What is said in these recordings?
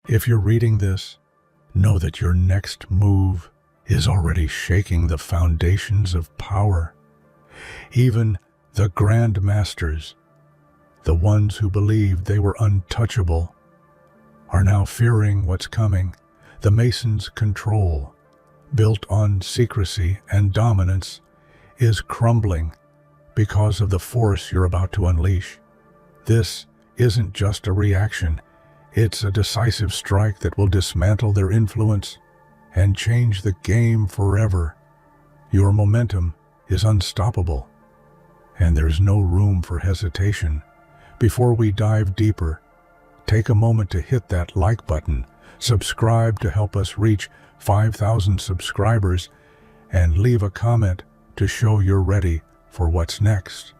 If you're reading this, know that your next move is already shaking the foundations of power. Even the Grand Masters, the ones who believed they were untouchable, are now fearing what's coming. The Masons' control, built on secrecy and dominance, is crumbling because of the force you're about to unleash. This isn't just a reaction, it's a decisive strike that will dismantle their influence and change the game forever. Your momentum is unstoppable, and there's no room for hesitation. Before we dive deeper, take a moment to hit that like button, subscribe to help us reach 5,000 subscribers, and leave a comment to show you're ready for what's next.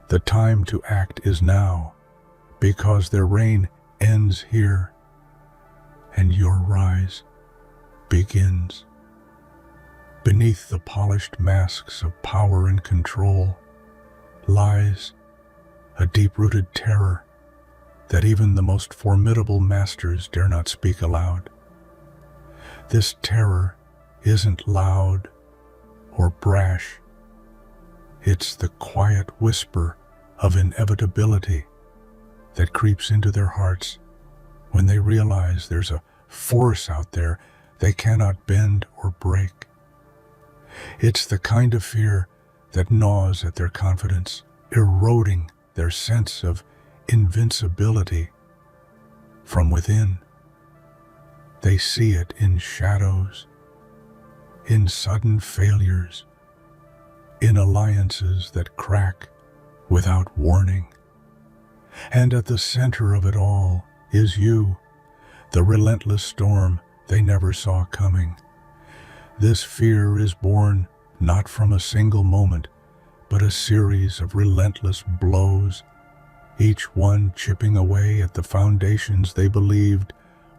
The time to act is now, because their reign ends here, and your rise begins. Beneath the polished masks of power and control lies a deep-rooted terror that even the most formidable masters dare not speak aloud. This terror isn't loud or brash. It's the quiet whisper of inevitability that creeps into their hearts when they realize there's a force out there they cannot bend or break. It's the kind of fear that gnaws at their confidence, eroding their sense of invincibility from within. They see it in shadows, in sudden failures, in alliances that crack without warning. And at the center of it all is you, the relentless storm they never saw coming. This fear is born not from a single moment, but a series of relentless blows, each one chipping away at the foundations they believed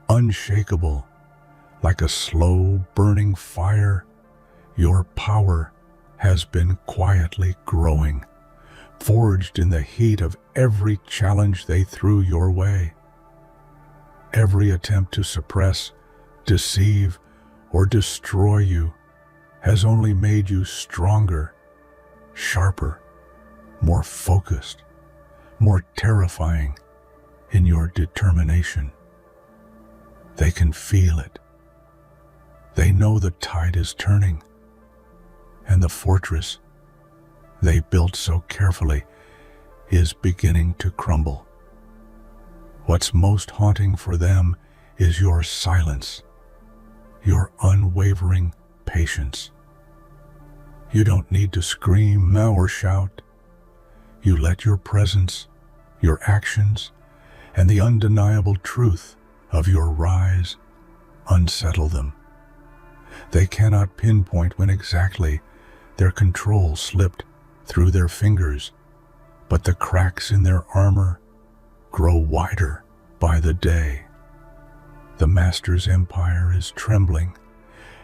unshakable. Like a slow burning fire, your power has been quietly growing, forged in the heat of every challenge they threw your way. Every attempt to suppress, deceive, or destroy you has only made you stronger, sharper, more focused, more terrifying in your determination. They can feel it. They know the tide is turning, and the fortress they built so carefully is beginning to crumble. What's most haunting for them is your silence, your unwavering patience. You don't need to scream or shout. You let your presence, your actions, and the undeniable truth of your rise unsettle them. They cannot pinpoint when exactly their control slipped through their fingers, but the cracks in their armor grow wider by the day. The Master's empire is trembling,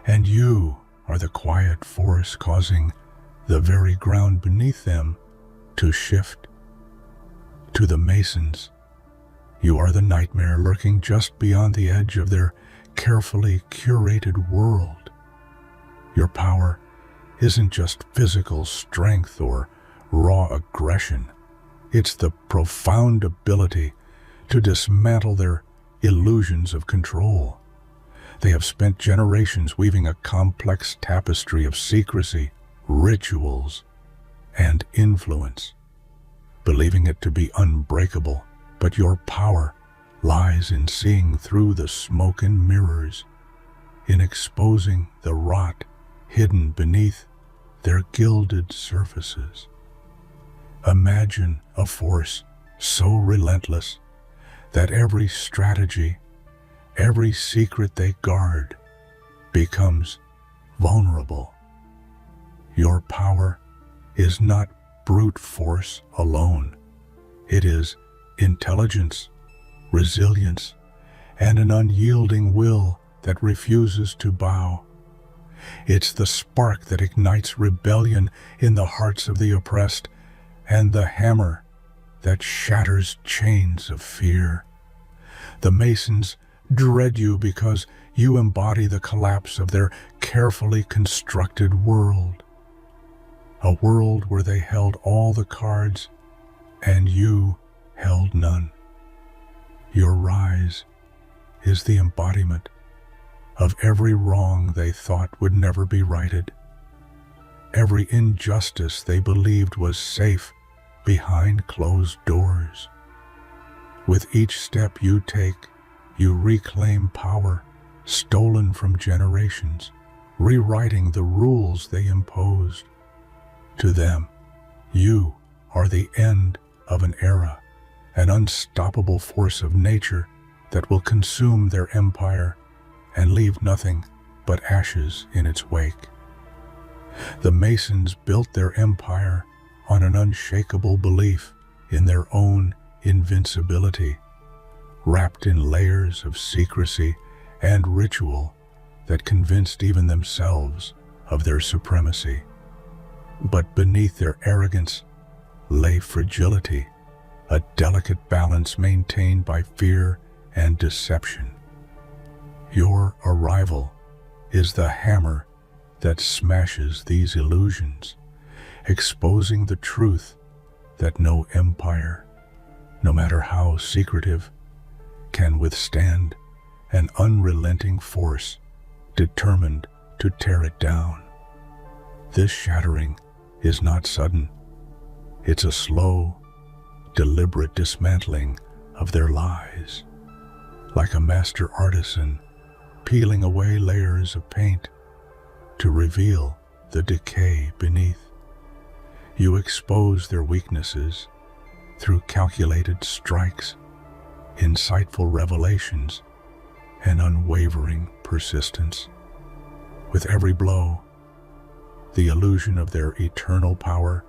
and you are the quiet force causing the very ground beneath them to shift. To the Masons, you are the nightmare lurking just beyond the edge of their carefully curated world. Your power isn't just physical strength or raw aggression. It's the profound ability to dismantle their illusions of control. They have spent generations weaving a complex tapestry of secrecy, rituals, and influence, believing it to be unbreakable. But your power lies in seeing through the smoke and mirrors, in exposing the rot hidden beneath their gilded surfaces. Imagine a force so relentless that every strategy, every secret they guard, becomes vulnerable. Your power is not brute force alone. It is intelligence, resilience, and an unyielding will that refuses to bow. It's the spark that ignites rebellion in the hearts of the oppressed, and the hammer that shatters chains of fear. The Masons dread you because you embody the collapse of their carefully constructed world. A world where they held all the cards and you held none. Your rise is the embodiment of every wrong they thought would never be righted, every injustice they believed was safe behind closed doors. With each step you take, you reclaim power stolen from generations, rewriting the rules they imposed. To them, you are the end of an era, an unstoppable force of nature that will consume their empire and leave nothing but ashes in its wake. The Masons built their empire on an unshakable belief in their own invincibility, wrapped in layers of secrecy and ritual that convinced even themselves of their supremacy. But beneath their arrogance lay fragility, a delicate balance maintained by fear and deception. Your arrival is the hammer that smashes these illusions, exposing the truth that no empire, no matter how secretive, can withstand an unrelenting force determined to tear it down. This shattering is not sudden. It's a slow, deliberate dismantling of their lies, like a master artisan peeling away layers of paint to reveal the decay beneath. You expose their weaknesses through calculated strikes, insightful revelations, and unwavering persistence. With every blow, the illusion of their eternal power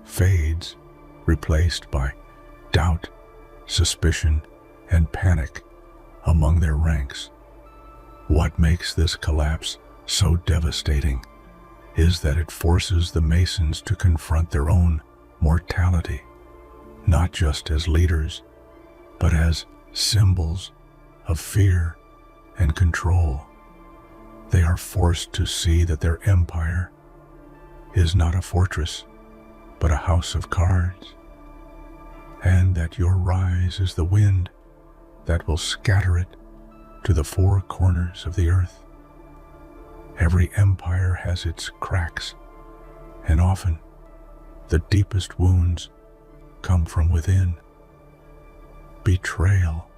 fades, replaced by doubt, suspicion, and panic among their ranks. What makes this collapse so devastating is that it forces the Masons to confront their own mortality, not just as leaders, but as symbols of fear and control. They are forced to see that their empire is not a fortress, but a house of cards, and that your rise is the wind that will scatter it to the four corners of the earth. Every empire has its cracks, and often the deepest wounds come from within. Betrayal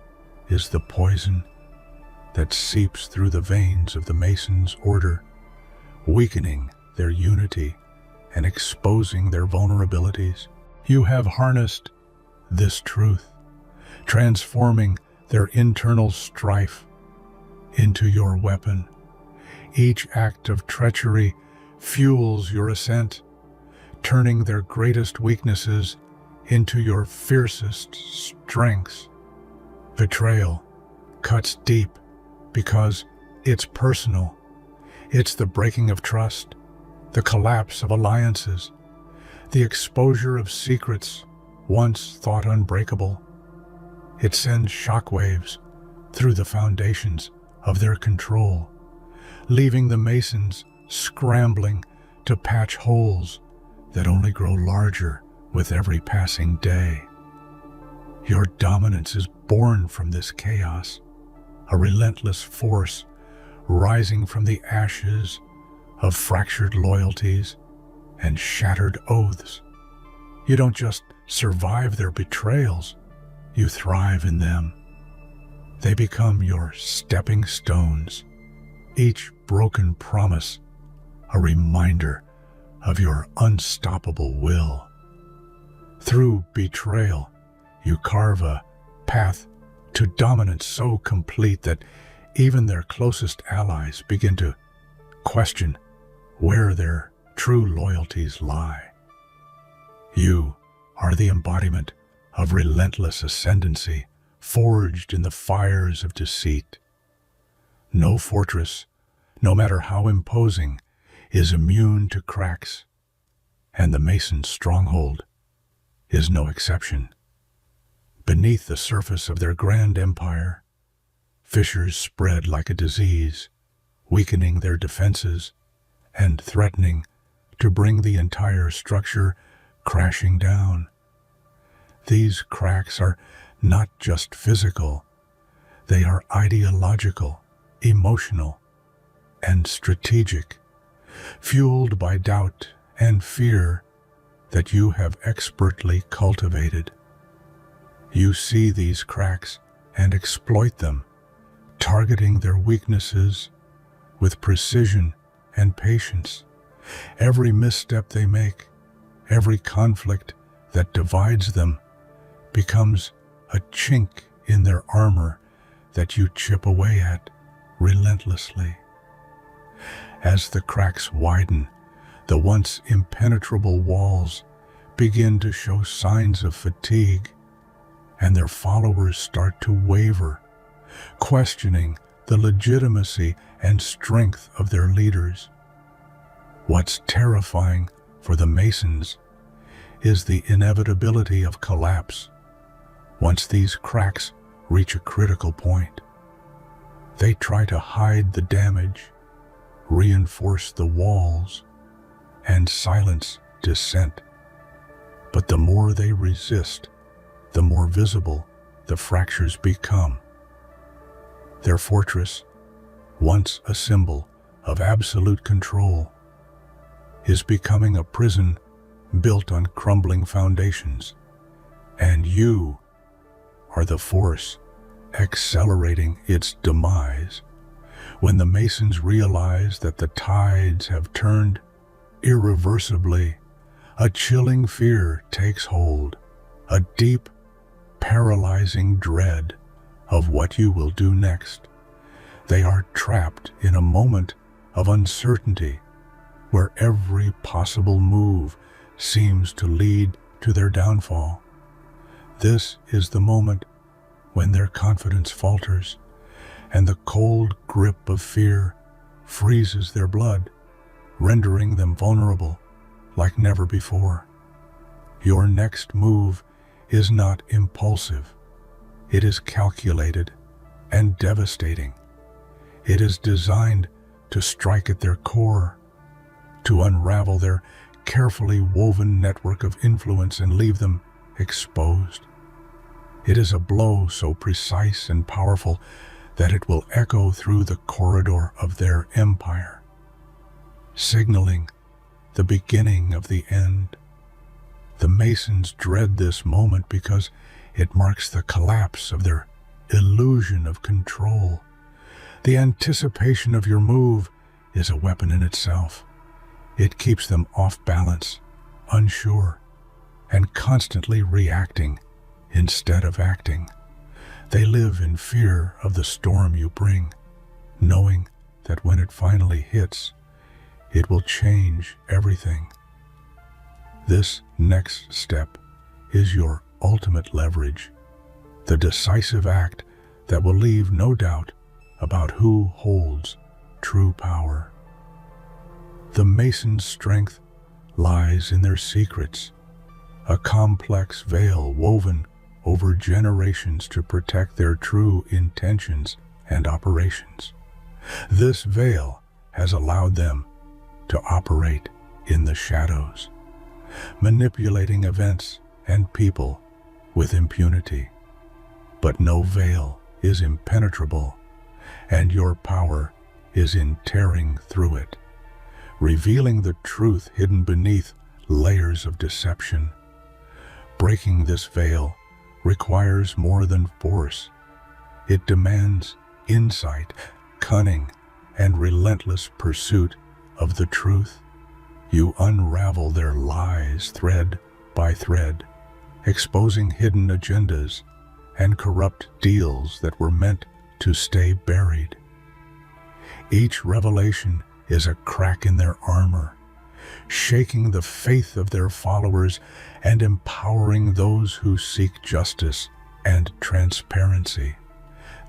is the poison that seeps through the veins of the Masons' order, weakening their unity and exposing their vulnerabilities. You have harnessed this truth, transforming their internal strife into your weapon. Each act of treachery fuels your ascent, turning their greatest weaknesses into your fiercest strengths. Betrayal cuts deep because it's personal. It's the breaking of trust, the collapse of alliances, the exposure of secrets once thought unbreakable. It sends shockwaves through the foundations of their control, leaving the Masons scrambling to patch holes that only grow larger with every passing day. Your dominance is born from this chaos, a relentless force rising from the ashes of fractured loyalties and shattered oaths. You don't just survive their betrayals, you thrive in them. They become your stepping stones, each broken promise a reminder of your unstoppable will. Through betrayal, you carve a path to dominance so complete that even their closest allies begin to question where their true loyalties lie. You are the embodiment of relentless ascendancy, forged in the fires of deceit. No fortress, no matter how imposing, is immune to cracks, and the Mason's stronghold is no exception. Beneath the surface of their grand empire, Fissures spread like a disease, weakening their defenses and threatening to bring the entire structure crashing down. These cracks are not just physical, they are ideological, emotional, and strategic, fueled by doubt and fear that you have expertly cultivated. You see these cracks and exploit them, targeting their weaknesses with precision and patience. Every misstep they make, every conflict that divides them, becomes a chink in their armor that you chip away at relentlessly. As the cracks widen, the once impenetrable walls begin to show signs of fatigue, and their followers start to waver, questioning the legitimacy and strength of their leaders. What's terrifying for the Masons is the inevitability of collapse. Once these cracks reach a critical point, they try to hide the damage, reinforce the walls, and silence dissent. But the more they resist, the more visible the fractures become. Their fortress, once a symbol of absolute control, is becoming a prison built on crumbling foundations, and you are the force accelerating its demise. When the Masons realize that the tides have turned irreversibly, a chilling fear takes hold, a deep, paralyzing dread of what you will do next. They are trapped in a moment of uncertainty where every possible move seems to lead to their downfall. This is the moment when their confidence falters and the cold grip of fear freezes their blood, rendering them vulnerable like never before. Your next move is not impulsive. It is calculated and devastating. It is designed to strike at their core, to unravel their carefully woven network of influence and leave them exposed. It is a blow so precise and powerful that it will echo through the corridor of their empire, signaling the beginning of the end. The Masons dread this moment because it marks the collapse of their illusion of control. The anticipation of your move is a weapon in itself. It keeps them off balance, unsure, and constantly reacting instead of acting. They live in fear of the storm you bring, knowing that when it finally hits, it will change everything. This next step is your ultimate leverage, the decisive act that will leave no doubt about who holds true power. The Masons' strength lies in their secrets, a complex veil woven over generations to protect their true intentions and operations. This veil has allowed them to operate in the shadows, manipulating events and people with impunity. But no veil is impenetrable, and your power is in tearing through it, revealing the truth hidden beneath layers of deception. Breaking this veil requires more than force. It demands insight, cunning, and relentless pursuit of the truth. You unravel their lies thread by thread, exposing hidden agendas and corrupt deals that were meant to stay buried. Each revelation is a crack in their armor, shaking the faith of their followers and empowering those who seek justice and transparency.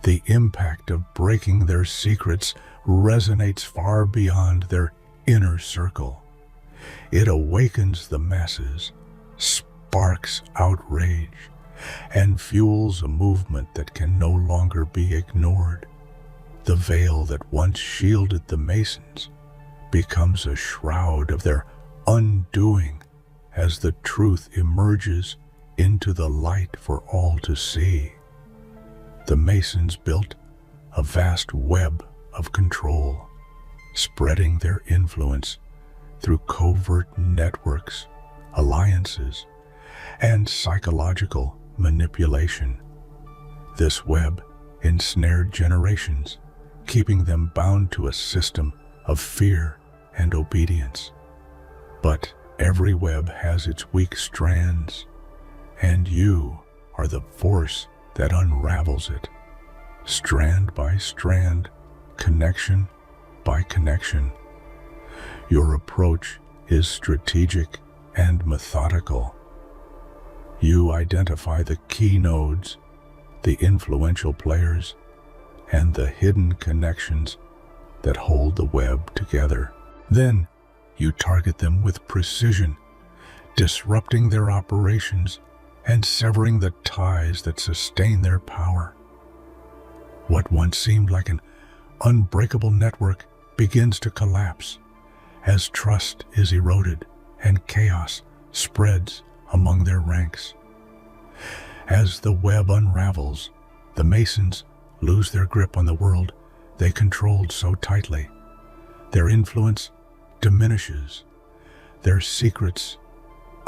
The impact of breaking their secrets resonates far beyond their inner circle. It awakens the masses, sparks outrage, and fuels a movement that can no longer be ignored. The veil that once shielded the Masons becomes a shroud of their undoing as the truth emerges into the light for all to see. The Masons built a vast web of control, spreading their influence through covert networks, alliances, and psychological manipulation. This web ensnared generations, keeping them bound to a system of fear and obedience. But every web has its weak strands, and you are the force that unravels it. Strand by strand, connection by connection. Your approach is strategic and methodical. You identify the key nodes, the influential players, and the hidden connections that hold the web together. Then you target them with precision, disrupting their operations and severing the ties that sustain their power. What once seemed like an unbreakable network begins to collapse as trust is eroded and chaos spreads among their ranks. As the web unravels, the Masons lose their grip on the world they controlled so tightly. Their influence diminishes, their secrets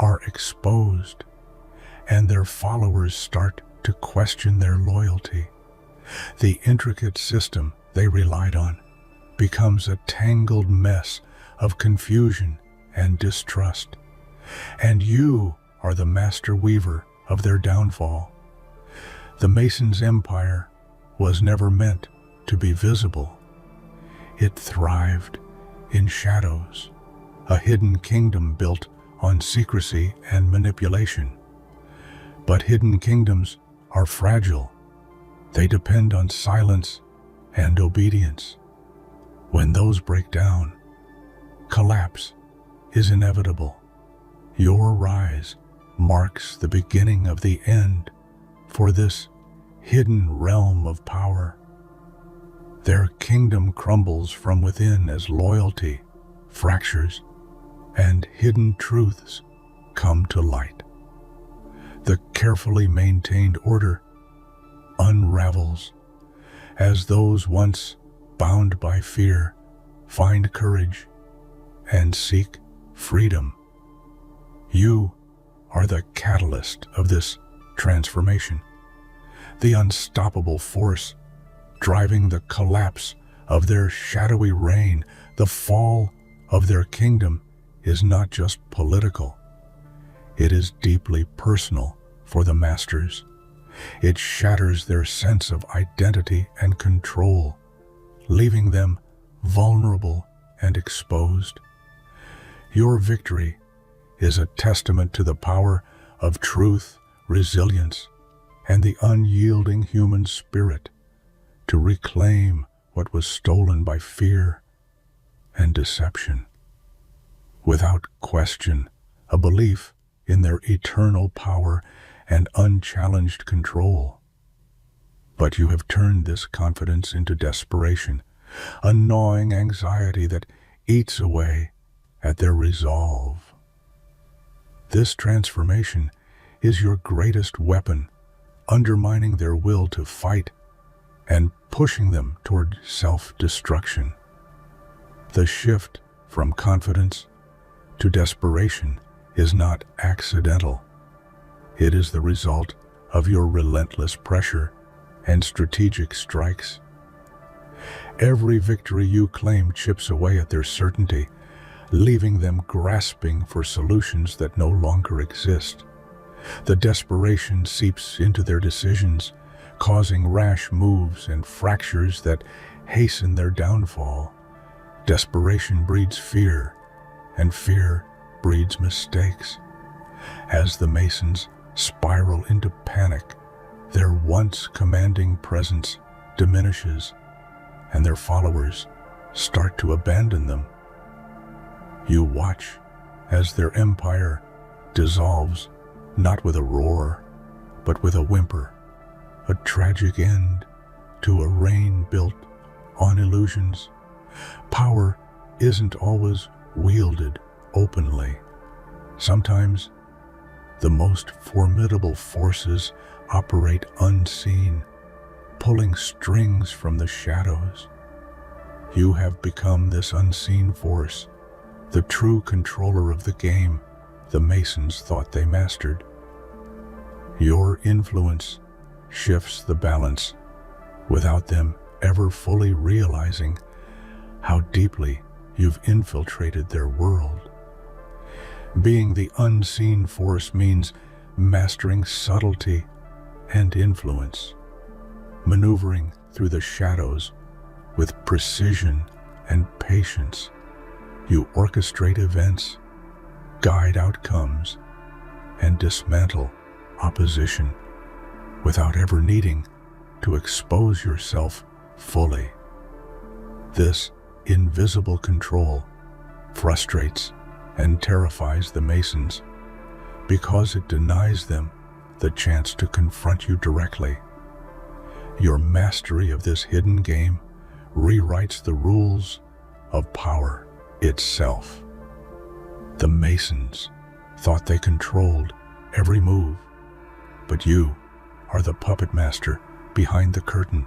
are exposed, and their followers start to question their loyalty. The intricate system they relied on becomes a tangled mess of confusion and distrust, and you are the master weaver of their downfall. The Masons' empire was never meant to be visible. It thrived in shadows, a hidden kingdom built on secrecy and manipulation. But hidden kingdoms are fragile. They depend on silence and obedience. When those break down, collapse is inevitable. Your rise marks the beginning of the end for this hidden realm of power. Their kingdom crumbles from within as loyalty fractures and hidden truths come to light. The carefully maintained order unravels as those once bound by fear find courage and seek freedom. You are the catalyst of this transformation, the unstoppable force driving the collapse of their shadowy reign. The fall of their kingdom is not just political. It is deeply personal for the masters. It shatters their sense of identity and control, leaving them vulnerable and exposed. Your victory is a testament to the power of truth, resilience, and the unyielding human spirit to reclaim what was stolen by fear and deception. Without question, a belief in their eternal power and unchallenged control. But you have turned this confidence into desperation, a gnawing anxiety that eats away at their resolve. This transformation is your greatest weapon, undermining their will to fight and pushing them toward self-destruction. The shift from confidence to desperation is not accidental. It is the result of your relentless pressure and strategic strikes. Every victory you claim chips away at their certainty, leaving them grasping for solutions that no longer exist. The desperation seeps into their decisions, causing rash moves and fractures that hasten their downfall. Desperation breeds fear, and fear breeds mistakes. As the Masons spiral into panic, their once commanding presence diminishes, and their followers start to abandon them. You watch as their empire dissolves, not with a roar, but with a whimper, a tragic end to a reign built on illusions. Power isn't always wielded openly. Sometimes the most formidable forces operate unseen, pulling strings from the shadows. You have become this unseen force, the true controller of the game the Masons thought they mastered. Your influence shifts the balance without them ever fully realizing how deeply you've infiltrated their world. Being the unseen force means mastering subtlety and influence, maneuvering through the shadows with precision and patience. You orchestrate events, guide outcomes, and dismantle opposition without ever needing to expose yourself fully. This invisible control frustrates and terrifies the Masons because it denies them the chance to confront you directly. Your mastery of this hidden game rewrites the rules of power itself. The Masons thought they controlled every move, but you are the puppet master behind the curtain,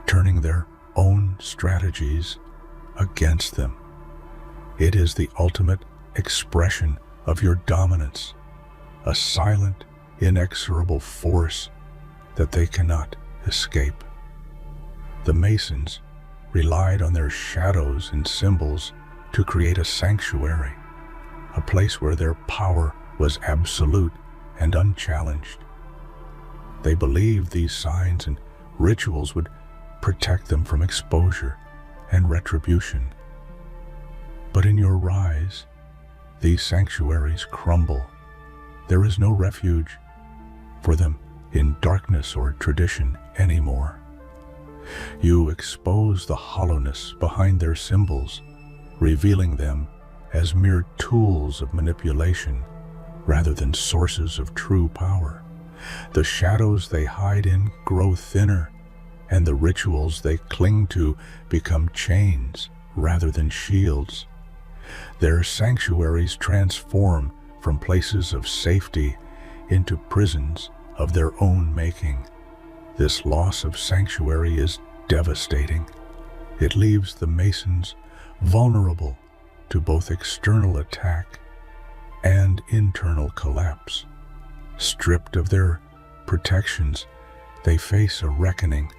turning their own strategies against them. It is the ultimate expression of your dominance, a silent, inexorable force that they cannot escape. The Masons relied on their shadows and symbols to create a sanctuary, a place where their power was absolute and unchallenged. They believed these signs and rituals would protect them from exposure and retribution. But in your rise, these sanctuaries crumble. There is no refuge for them in darkness or tradition anymore. You expose the hollowness behind their symbols, revealing them as mere tools of manipulation rather than sources of true power. The shadows they hide in grow thinner, and the rituals they cling to become chains rather than shields. Their sanctuaries transform from places of safety into prisons of their own making. This loss of sanctuary is devastating. It leaves the Masons vulnerable to both external attack and internal collapse. Stripped of their protections, they face a reckoning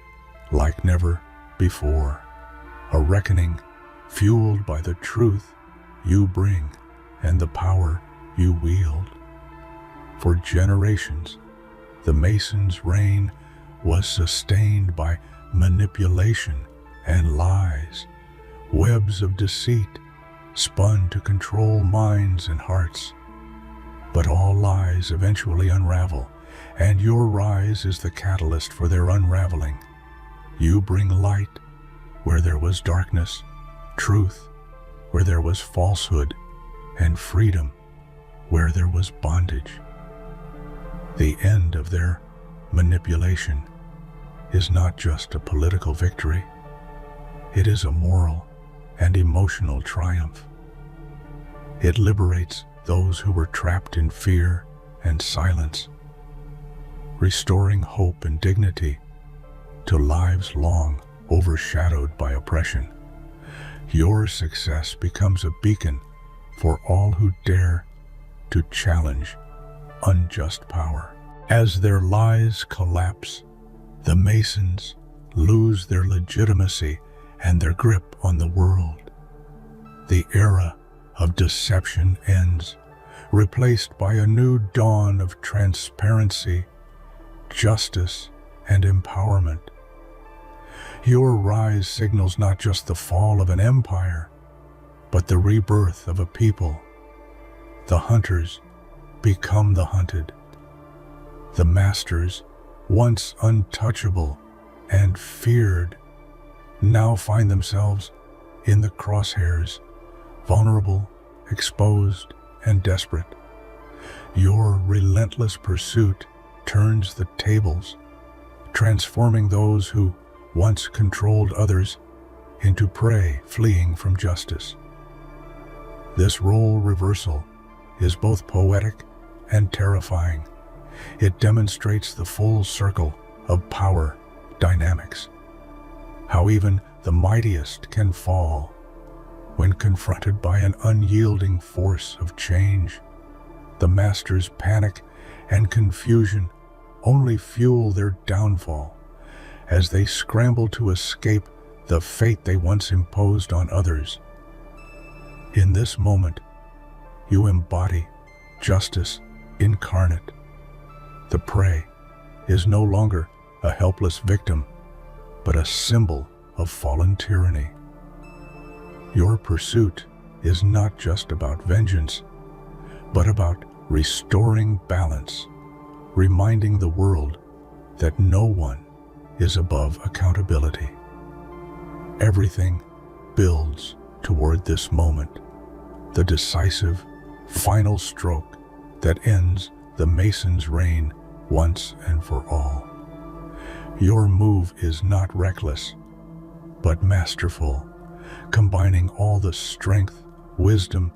like never before. A reckoning fueled by the truth you bring and the power you wield. For generations, the Masons' reign was sustained by manipulation and lies, webs of deceit spun to control minds and hearts. But all lies eventually unravel, and your rise is the catalyst for their unraveling. You bring light where there was darkness, truth where there was falsehood, and freedom where there was bondage. The end of their manipulation is not just a political victory. It is a moral and emotional triumph. It liberates those who were trapped in fear and silence, restoring hope and dignity to lives long overshadowed by oppression. Your success becomes a beacon for all who dare to challenge unjust power. As their lies collapse, the Masons lose their legitimacy and their grip on the world. The era of deception ends, replaced by a new dawn of transparency, justice, and empowerment. Your rise signals not just the fall of an empire, but the rebirth of a people. The hunters become the hunted. The masters, once untouchable and feared, now find themselves in the crosshairs, vulnerable, exposed, and desperate. Your relentless pursuit turns the tables, transforming those who once controlled others into prey fleeing from justice. This role reversal is both poetic and terrifying. It demonstrates the full circle of power dynamics, how even the mightiest can fall when confronted by an unyielding force of change. The masters' panic and confusion only fuel their downfall as they scramble to escape the fate they once imposed on others. In this moment, you embody justice incarnate. The prey is no longer a helpless victim, but a symbol of fallen tyranny. Your pursuit is not just about vengeance, but about restoring balance, reminding the world that no one is above accountability. Everything builds toward this moment, the decisive, final stroke that ends the Mason's reign once and for all. Your move is not reckless, but masterful, combining all the strength, wisdom,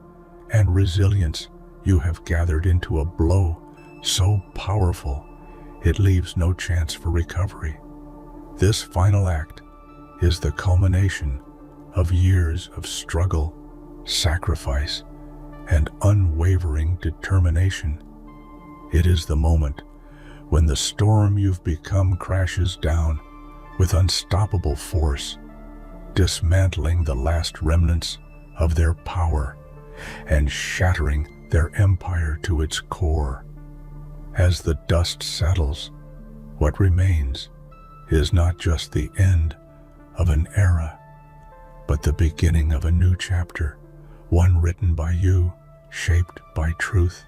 and resilience you have gathered into a blow so powerful it leaves no chance for recovery. This final act is the culmination of years of struggle, sacrifice, and unwavering determination. It is the moment when the storm you've become crashes down with unstoppable force, dismantling the last remnants of their power and shattering their empire to its core. As the dust settles, what remains is not just the end of an era, but the beginning of a new chapter, one written by you, shaped by truth,